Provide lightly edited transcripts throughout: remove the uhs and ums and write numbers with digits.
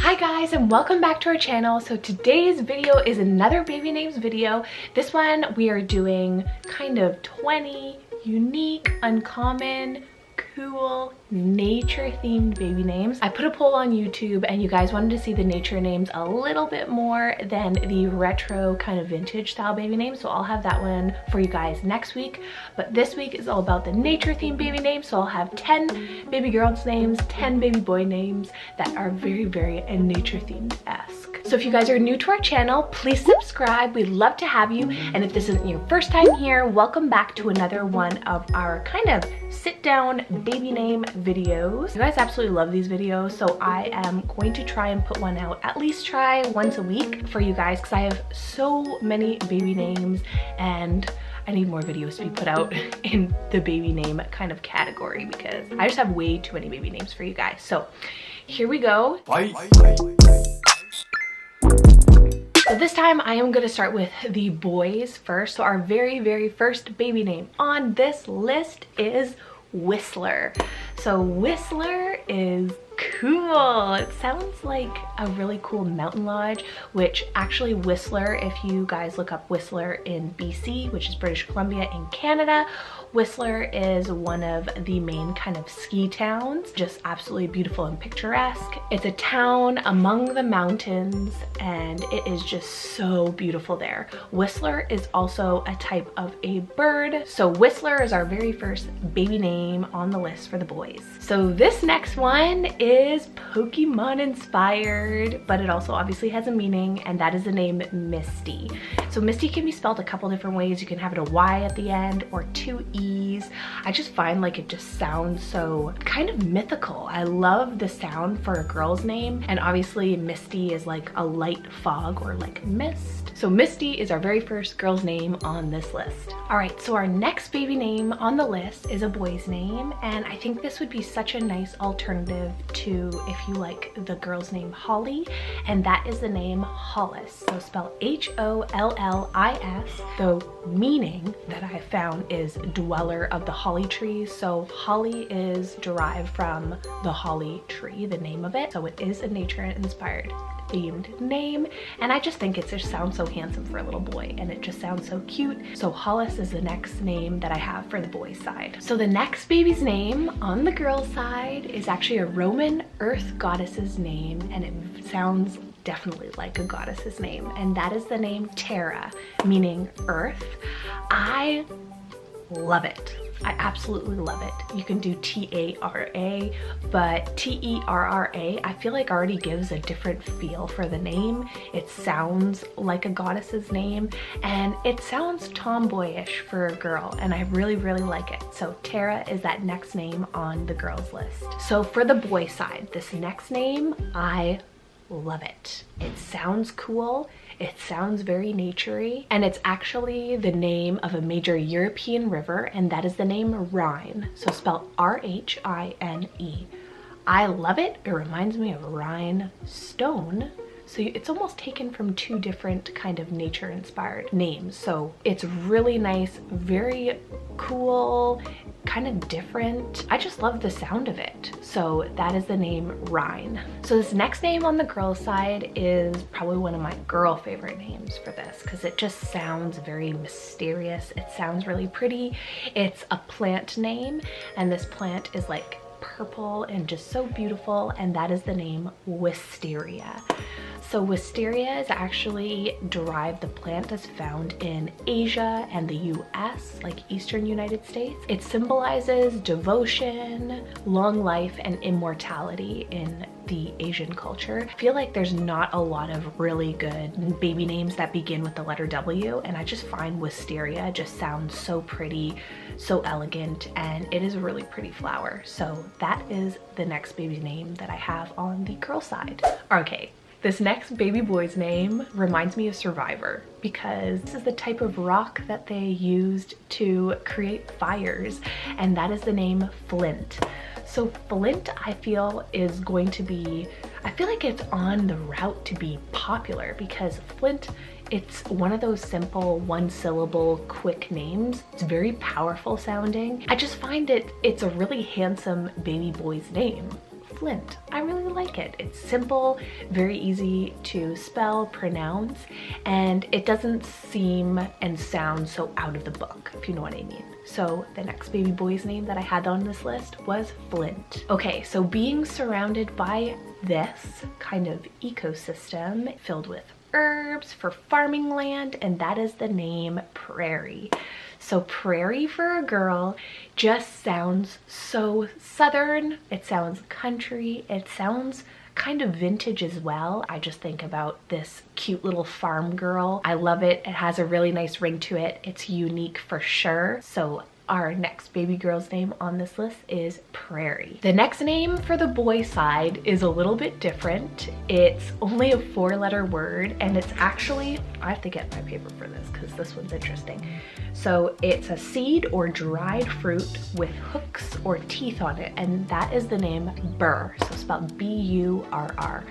Hi guys, and welcome back to our channel. So today's video is another baby names video. This one we are doing kind of 20 unique, uncommon, cool, nature themed baby names. I put a poll on YouTube and you guys wanted to see the nature names a little bit more than the retro kind of vintage style baby names. So I'll have that one for you guys next week. But this week is all about the nature themed baby names. So I'll have 10 baby girls names, 10 baby boy names that are very nature themed-esque. So if you guys are new to our channel, please subscribe. We'd love to have you. And if this isn't your first time here, welcome back to another one of our kind of sit down baby name videos. You guys absolutely love these videos, so I am going to try and put one out, at least try once a week for you guys, because I have so many baby names and I need more videos to be put out in the baby name kind of category because I just have way too many baby names for you guys. So here we go. So this time I am going to start with the boys first. So our very first baby name on this list is Whistler. So Whistler is cool. It sounds like a really cool mountain lodge, which actually Whistler, if you guys look up Whistler in BC, which is British Columbia in Canada, Whistler is one of the main kind of ski towns, just absolutely beautiful and picturesque. It's a town among the mountains and it is just so beautiful there. Whistler is also a type of a bird. So Whistler is our very first baby name on the list for the boys. So this next one is Pokemon inspired, but it also obviously has a meaning, and that is the name Misty. So Misty can be spelled a couple different ways. You can have it a Y at the end or two E's. I just find like it just sounds so kind of mythical. I love the sound for a girl's name, and obviously Misty is like a light fog or like mist. So Misty is our very first girl's name on this list. All right, so our next baby name on the list is a boy's name, and I think this would be such a nice alternative to if you like the girl's name Holly, and that is the name Hollis. So spell H-O-L-L-I-S. The meaning that I found is dweller of the holly trees. So holly is derived from the holly tree, the name of it. So it is a nature inspired themed name, and I just think it just sounds so handsome for a little boy, and it just sounds so cute. So Hollis is the next name that I have for the boys side. So the next baby's name on the girls side is actually a Roman earth goddess's name, and it sounds definitely like a goddess's name, and that is the name Terra, meaning earth. I love it. I absolutely love it. You can do T-A-R-A, but T-E-R-R-A I feel like already gives a different feel for the name. It sounds like a goddess's name, and it sounds tomboyish for a girl, and I really like it. So Terra is that next name on the girls list. So for the boy side, this next name, I love it. It sounds cool. It sounds very naturey, and it's actually the name of a major European river, and that is the name Rhine. So spelled R-H-I-N-E. I love it. It reminds me of Rhine stone. So it's almost taken from two different kind of nature inspired names. So it's really nice, very cool, kind of different. I just love the sound of it. So that is the name Rhine. So this next name on the girl side is probably one of my girl favorite names for this, because it just sounds very mysterious. It sounds really pretty. It's a plant name, and this plant is like purple and just so beautiful, and that is the name Wisteria. So Wisteria is actually derived, the plant is found in Asia and the US, like Eastern United States. It symbolizes devotion, long life, and immortality in the Asian culture. I feel like there's not a lot of really good baby names that begin with the letter W, and I just find Wisteria just sounds so pretty, so elegant, and it is a really pretty flower. So that is the next baby name that I have on the girl side. Okay. This next baby boy's name reminds me of Survivor, because this is the type of rock that they used to create fires, and that is the name Flint. So Flint, I feel, is going to be, I feel like it's on the route to be popular, because Flint, it's one of those simple one-syllable quick names. It's very powerful sounding. I just find it's a really handsome baby boy's name. Flint. I really like it. It's simple, very easy to spell, pronounce, and it doesn't seem and sound so out of the book, if you know what I mean. So the next baby boy's name that I had on this list was Flint. Okay, so being surrounded by this kind of ecosystem filled with herbs for farming land, and that is the name Prairie. So Prairie for a girl just sounds so southern. It sounds country. It sounds kind of vintage as well. I just think about this cute little farm girl. I love it. It has a really nice ring to it. It's unique for sure. So our next baby girl's name on this list is Prairie. The next name for the boy side is a little bit different. It's only a 4-letter word, and it's actually, I have to get my paper for this because this one's interesting. So it's a seed or dried fruit with hooks or teeth on it, and that is the name Bur, so spelled B-U-R-R.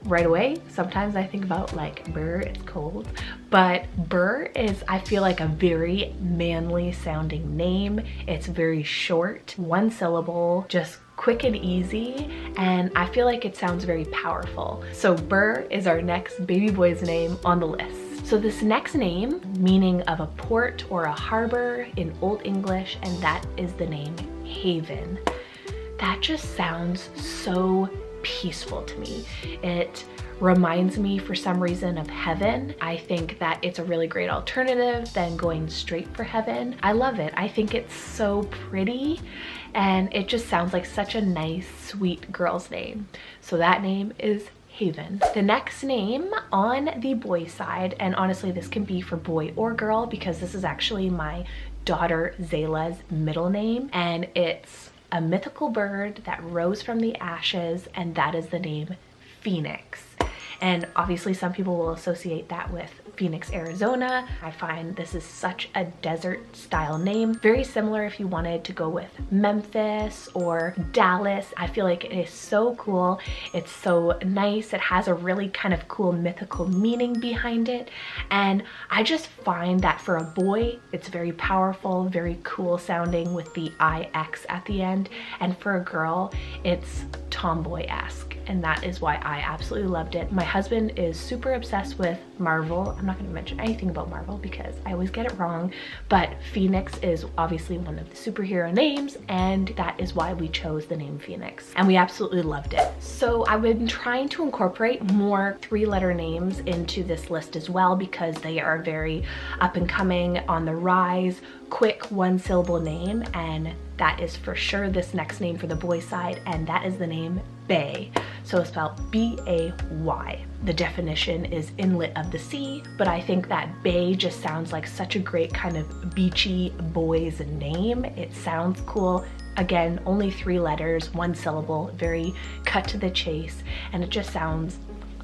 Right away, sometimes I think about like Bur, it's cold, but Bur is, I feel like, a very manly sounding name. It's very short, 1 syllable, just quick and easy, and I feel like it sounds very powerful. So Bur is our next baby boy's name on the list. So this next name, meaning of a port or a harbor in Old English, and that is the name Haven. That just sounds so peaceful to me. It reminds me for some reason of heaven. I think that it's a really great alternative than going straight for heaven. I love it. I think it's so pretty, and it just sounds like such a nice, sweet girl's name. So that name is Haven. The next name on the boy side, and honestly this can be for boy or girl because this is actually my daughter Zayla's middle name, and it's a mythical bird that rose from the ashes, and that is the name Phoenix. And obviously some people will associate that with Phoenix, Arizona. I find this is such a desert style name. Very similar if you wanted to go with Memphis or Dallas. I feel like it is so cool. It's so nice. It has a really kind of cool mythical meaning behind it. And I just find that for a boy, it's very powerful, very cool sounding with the IX at the end. And for a girl, it's tomboy-esque. And that is why I absolutely loved it. My husband is super obsessed with Marvel. I'm not going to mention anything about Marvel because I always get it wrong, but Phoenix is obviously one of the superhero names, and that is why we chose the name Phoenix, and we absolutely loved it. So I've been trying to incorporate more 3-letter names into this list as well because they are very up and coming, on the rise, quick 1-syllable name, and that is for sure this next name for the boy side, and that is the name Bay. So it's spelled B-A-Y. The definition is inlet of the sea, but I think that Bay just sounds like such a great kind of beachy boy's name. It sounds cool. Again, only 3 letters, 1 syllable, very cut to the chase, and it just sounds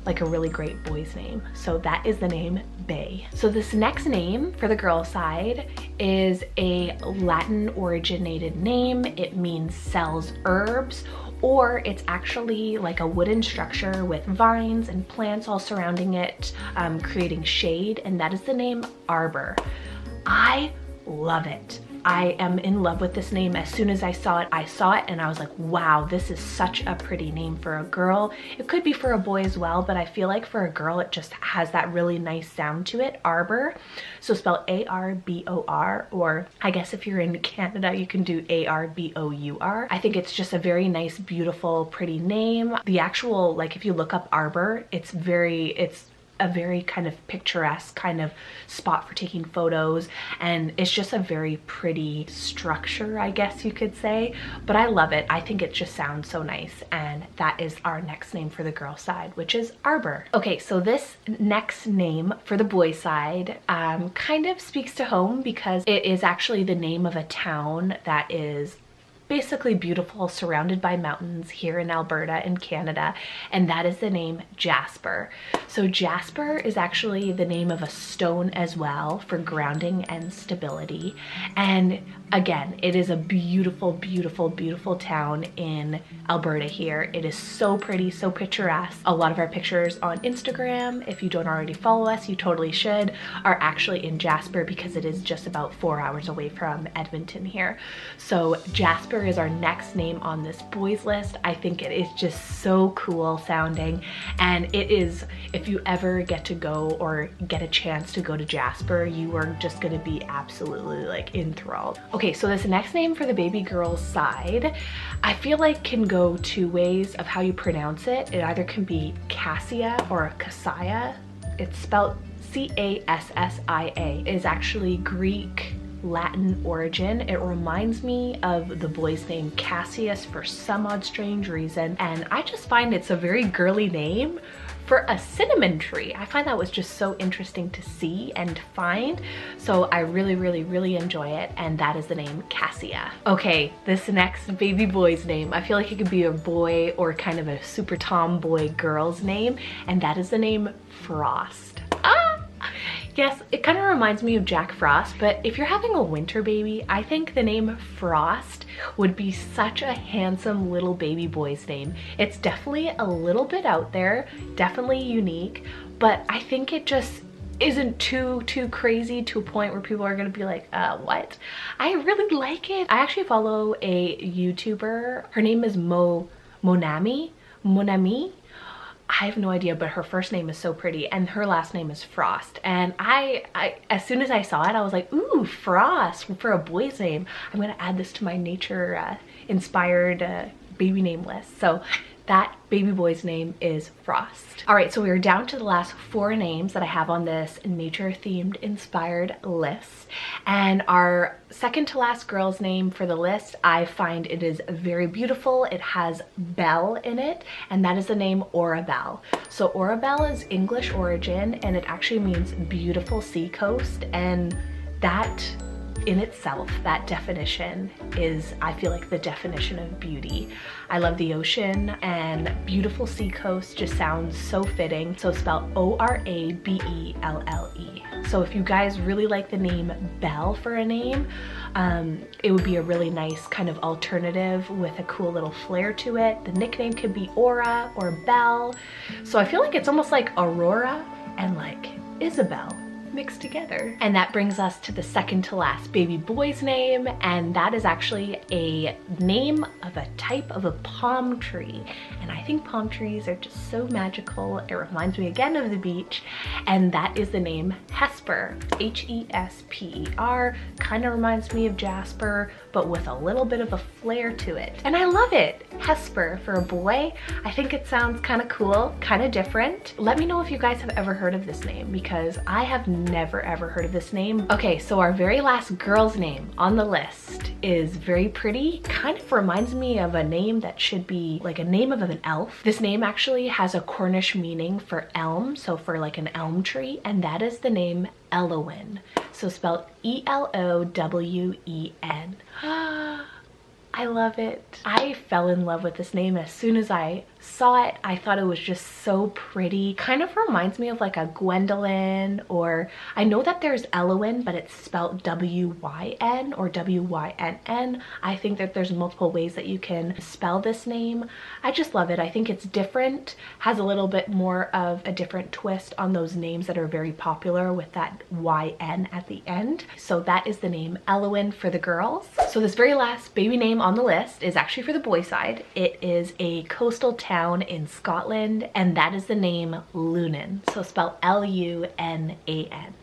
like a really great boy's name. So that is the name Bay. So this next name for the girl side is a Latin originated name. It means sells herbs, or it's actually like a wooden structure with vines and plants all surrounding it, creating shade, and that is the name Arbor. I love it. I am in love with this name. As soon as I saw it and I was like, wow, this is such a pretty name for a girl. It could be for a boy as well, but I feel like for a girl, it just has that really nice sound to it, Arbor. So spelled A-R-B-O-R, or I guess if you're in Canada, you can do A-R-B-O-U-R. I think it's just a very nice, beautiful, pretty name. The actual, like if you look up Arbor, it's a very kind of picturesque kind of spot for taking photos, and it's just a very pretty structure, I guess you could say, but I love it. I think it just sounds so nice, and that is our next name for the girl side, which is Arbor. Okay, so this next name for the boy side kind of speaks to home because it is actually the name of a town that is basically beautiful, surrounded by mountains here in Alberta in Canada, and that is the name Jasper. So Jasper is actually the name of a stone as well for grounding and stability. And again, it is a beautiful, beautiful, beautiful town in Alberta here. It is so pretty, so picturesque. A lot of our pictures on Instagram, if you don't already follow us, you totally should, are actually in Jasper because it is just about 4 hours away from Edmonton here. So Jasper Jasper is our next name on this boys list. I think it is just so cool sounding, and it is, if you ever get to go or get a chance to go to Jasper, you are just gonna be absolutely like enthralled. Okay, so this next name for the baby girl's side, I feel like can go two ways of how you pronounce it. It either can be Cassia or Cassia. It's spelled C-A-S-S-I-A. It is actually Greek Latin origin. It reminds me of the boy's name Cassius for some odd strange reason, and I just find it's a very girly name for a cinnamon tree. I find that was just so interesting to see and to find, so I really enjoy it, and that is the name Cassia. Okay, this next baby boy's name, I feel like it could be a boy or kind of a super tomboy girl's name, and that is the name Frost. Yes, it kind of reminds me of Jack Frost, but if you're having a winter baby, I think the name Frost would be such a handsome little baby boy's name. It's definitely a little bit out there, definitely unique, but I think it just isn't too crazy to a point where people are gonna be like, what? I really like it. I actually follow a YouTuber. Her name is Monami. I have no idea, but her first name is so pretty, and her last name is Frost. And I as soon as I saw it, I was like, ooh, Frost for a boy's name. I'm gonna add this to my nature inspired baby name list. So that baby boy's name is Frost. All right, so we are down to the last 4 names that I have on this nature themed inspired list. And our second to last girl's name for the list, I find it is very beautiful. It has Belle in it, and that is the name Orabelle. So Orabelle is English origin, and it actually means beautiful sea coast, and that in itself, that definition is, I feel like, the definition of beauty. I love the ocean, and beautiful sea coast just sounds so fitting. So spelled O-R-A-B-E-L-L-E. So if you guys really like the name Belle for a name, it would be a really nice kind of alternative with a cool little flair to it. The nickname could be Aura or Belle. So I feel like it's almost like Aurora and like Isabel mixed together. And that brings us to the second to last baby boy's name, and that is actually a name of a type of a palm tree. And I think palm trees are just so magical. It reminds me again of the beach, and that is the name Hesper. H-E-S-P-E-R. Kind of reminds me of Jasper, but with a little bit of a flair to it. And I love it. Hesper for a boy. I think it sounds kind of cool, kind of different. Let me know if you guys have ever heard of this name, because I have never ever heard of this name. Okay, so our very last girl's name on the list is very pretty. Kind of reminds me of a name that should be like a name of an elf. This name actually has a Cornish meaning for elm, so for like an elm tree, and that is the name Elwin. So spelled E-L-O-W-E-N. I love it. I fell in love with this name as soon as I saw it. I thought it was just so pretty. Kind of reminds me of like a Gwendolyn, or I know that there's Elwin, but it's spelled W-Y-N or W-Y-N-N. I think that there's multiple ways that you can spell this name. I just love it. I think it's different, has a little bit more of a different twist on those names that are very popular with that Y-N at the end. So that is the name Elwin for the girls. So this very last baby name on the list is actually for the boy side. It is a coastal town in Scotland, and that is the name Lunan. So spelled L-U-N-A-N.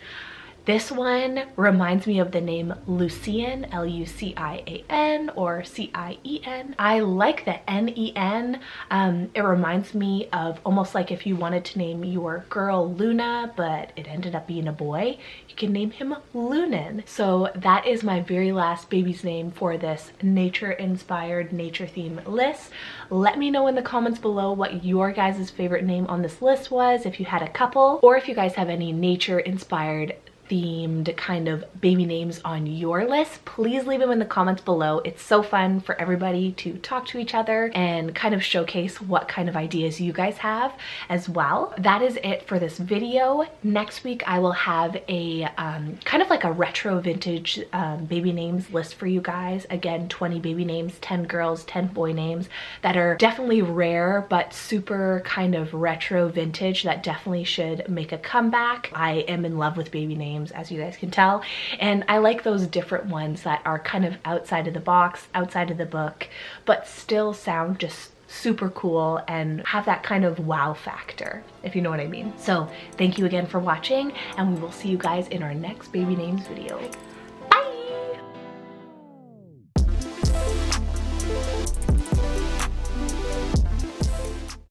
This one reminds me of the name Lucian, L-U-C-I-A-N or C-I-E-N. I like the N-E-N. It reminds me of almost like if you wanted to name your girl Luna, but it ended up being a boy, you can name him Lunan. So that is my very last baby's name for this nature-inspired, nature-themed list. Let me know in the comments below what your guys' favorite name on this list was, if you had a couple, or if you guys have any nature-inspired themed kind of baby names on your list. Please leave them in the comments below. It's so fun for everybody to talk to each other and kind of showcase what kind of ideas you guys have as well. That is it for this video. Next week I will have a kind of like a retro vintage baby names list for you guys. Again, 20 baby names, 10 girls, 10 boy names that are definitely rare but super kind of retro vintage that definitely should make a comeback. I am in love with baby names. names, as you guys can tell. And I like those different ones that are kind of outside of the box, outside of the book, but still sound just super cool and have that kind of wow factor, if you know what I mean. So thank you again for watching, and we will see you guys in our next baby names video.